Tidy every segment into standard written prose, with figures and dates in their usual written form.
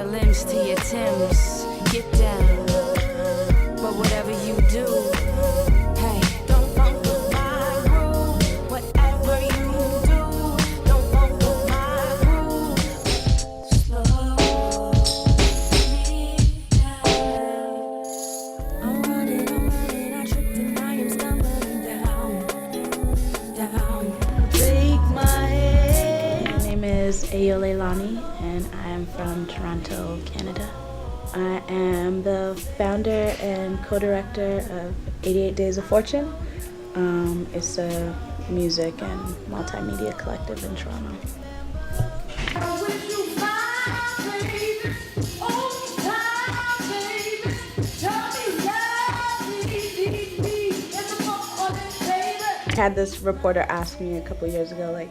your limbs to your Timbs. Get down. But whatever you do, hey, don't funk with my groove. Whatever you do, don't funk with my groove. Slow me down. I'm running, I tripped and I am stumbling down. Take my hand. My name is Ayo Leilani, and I am from Toronto, Canada. I am the founder and co-director of 88 Days of Fortune. It's a music and multimedia collective in Toronto. I had this reporter ask me a couple years ago, like,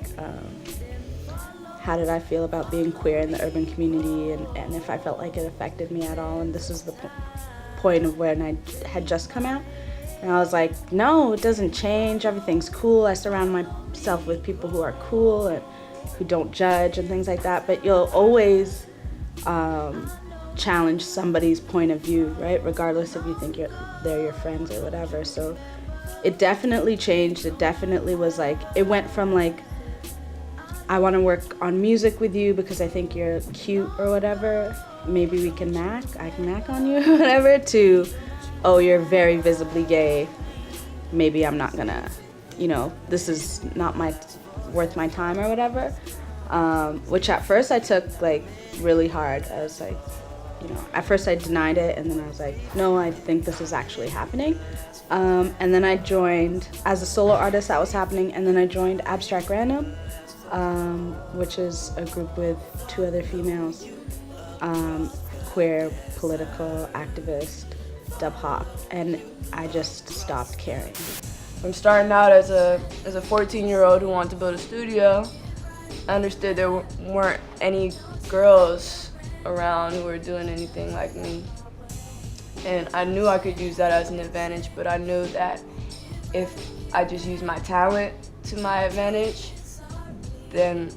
how did I feel about being queer in the urban community, and if I felt like it affected me at all. And this was the point of when I had just come out. And I was like, no, it doesn't change. Everything's cool. I surround myself with people who are cool and who don't judge and things like that. But you'll always challenge somebody's point of view, right? Regardless if you think they're your friends or whatever. So it definitely changed. It definitely was like, it went from like, I want to work on music with you because I think you're cute or whatever. Maybe we can I can mac on you or whatever, to, oh, you're very visibly gay. Maybe I'm not gonna, this is not worth my time or whatever. Which at first I took like really hard. I was like, at first I denied it, and then I was like, no, I think this is actually happening. And then I joined, as a solo artist, that was happening, and then I joined Abstract Random, which is a group with 2 other females, queer, political, activist, dub hop, and I just stopped caring. I'm starting out as a 14-year-old who wanted to build a studio. I understood there weren't any girls around who were doing anything like me. And I knew I could use that as an advantage, but I knew that if I just used my talent to my advantage, then,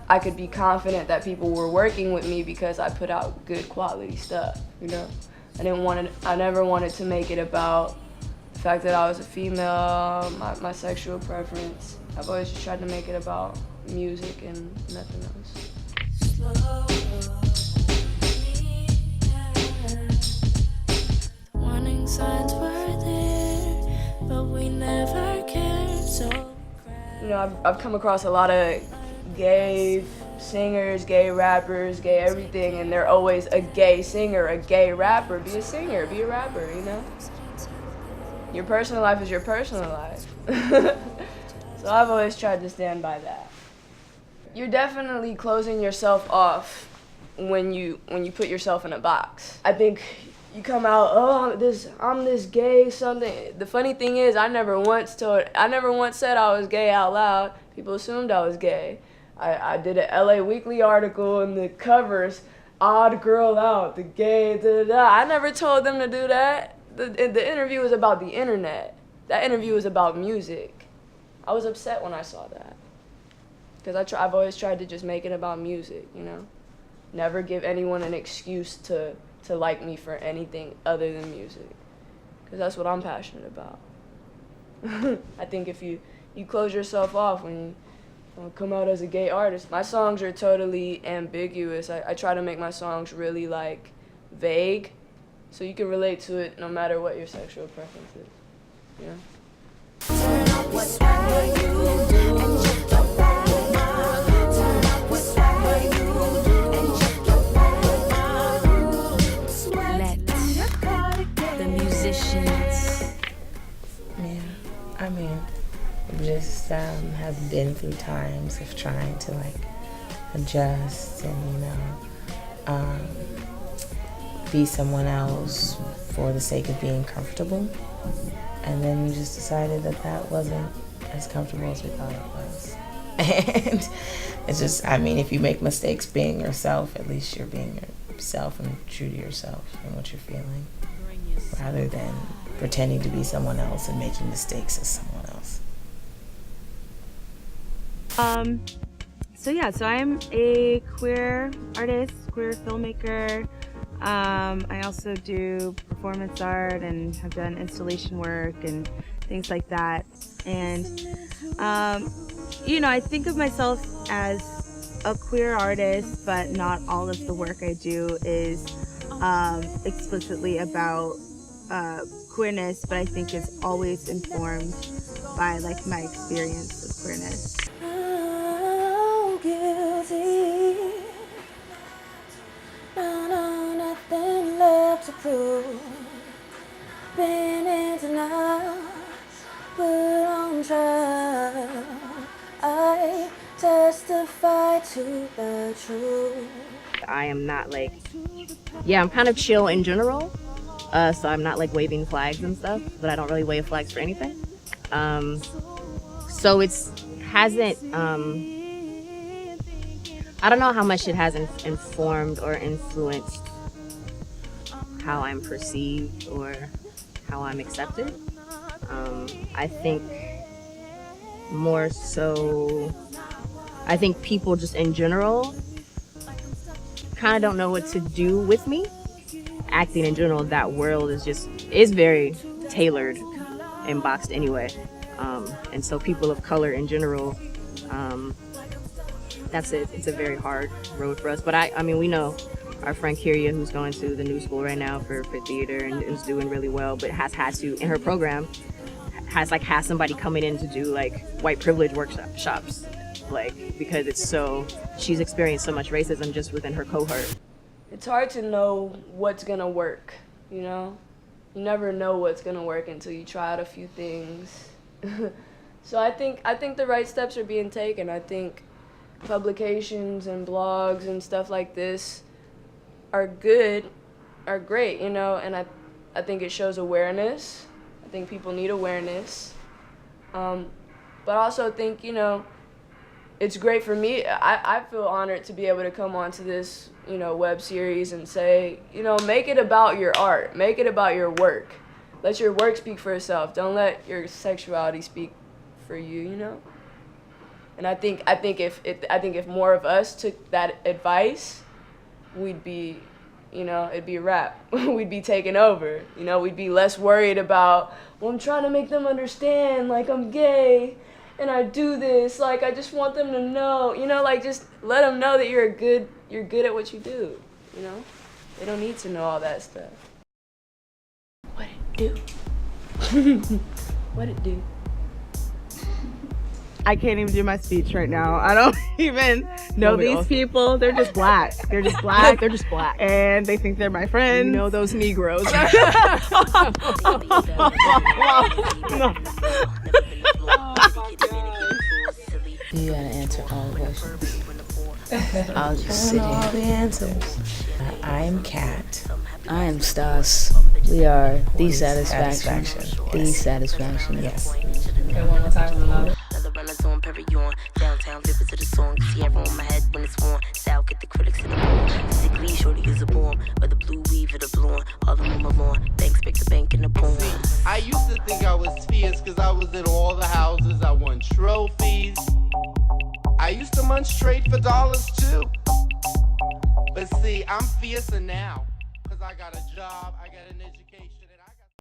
I could be confident that people were working with me because I put out good quality stuff, I never wanted to make it about the fact that I was a female, my sexual preference. I've always just tried to make it about music and nothing else. Warning signs were there, but we never cared, so I've come across a lot of gay singers, gay rappers, gay everything, and they're always a gay singer, a gay rapper. Be a singer, be a rapper, Your personal life is your personal life. So I've always tried to stand by that. You're definitely closing yourself off when you put yourself in a box. I think you come out, oh, I'm this gay something. The funny thing is, I never once said I was gay out loud. People assumed I was gay. I did an LA Weekly article, and the covers, odd girl out, the gay, da-da-da. I never told them to do that. The interview was about the internet. That interview was about music. I was upset when I saw that. Because I've always tried to just make it about music, Never give anyone an excuse to like me for anything other than music. Because that's what I'm passionate about. I think if you close yourself off when you come out as a gay artist, my songs are totally ambiguous. I try to make my songs really like vague, so you can relate to it no matter what your sexual preference is. turn up whatever you do and check your back. Turn up whatever you do and check your back. Let the musicians. Yeah, I mean, just have been through times of trying to adjust and be someone else for the sake of being comfortable, and then we just decided that wasn't as comfortable as we thought it was. And it's just, if you make mistakes being yourself, at least you're being yourself and true to yourself and what you're feeling, rather than pretending to be someone else and making mistakes as someone else. So I'm a queer artist, queer filmmaker. I also do performance art and have done installation work and things like that. And I think of myself as a queer artist, but not all of the work I do is explicitly about queerness, but I think it's always informed by like my experience of queerness. Oh, guilty. No, nothing left to prove. Been in denial, put on trial. I testify to the truth. I am not like, I'm kind of chill in general. So I'm not like waving flags and stuff, but I don't really wave flags for anything. So hasn't, I don't know how much it has informed or influenced how I'm perceived or how I'm accepted. I think more so, I think people just in general kind of don't know what to do with me. Acting in general, that world is very tailored and boxed anyway. And so people of color in general, it's a very hard road for us. But I mean, we know our friend Kyria, who's going to the new school right now for theater and is doing really well, but has had to, in her program, has somebody coming in to do like white privilege workshops, like, because she's experienced so much racism just within her cohort. It's hard to know what's gonna work, you know? You never know what's gonna work until you try out a few things. So I think the right steps are being taken. I think publications and blogs and stuff like this are great, you know, and I think it shows awareness. I think people need awareness. But I also think, you know, it's great for me. I feel honored to be able to come onto this, you know, web series and say, you know, make it about your art. Make it about your work. Let your work speak for itself. Don't let your sexuality speak for you, you know? And I think if more of us took that advice, we'd be, you know, it'd be a wrap. We'd be taken over. You know, we'd be less worried about, well, I'm trying to make them understand, like, I'm gay and I do this, like, I just want them to know, you know, like, just let them know that you're good at what you do, you know? They don't need to know all that stuff. What it do? What it do? I can't even do my speech right now. I don't even know these people. They're just black. They're just black. They're just black. And they think they're my friends. You know those Negroes. No. You gotta answer all the questions. I'll just sit all the here. answers. I'm Kat. I am Stas. We are THEESatisfaction. THEESatisfaction. Yes. Okay, one more time with another. On Perignon, downtown, vivid to the song. Sierra on my head when it's on. South, get the critics in the moon. Sickly, shorty is a bomb. Or the blue weave or the blonde. All of them alone. Banks pick the bank in the poem. I used to think I was fierce because I was in all the houses. I won trophies. I used to munch straight for dollars too. But see, I'm fiercer now because I got a job, I got an education.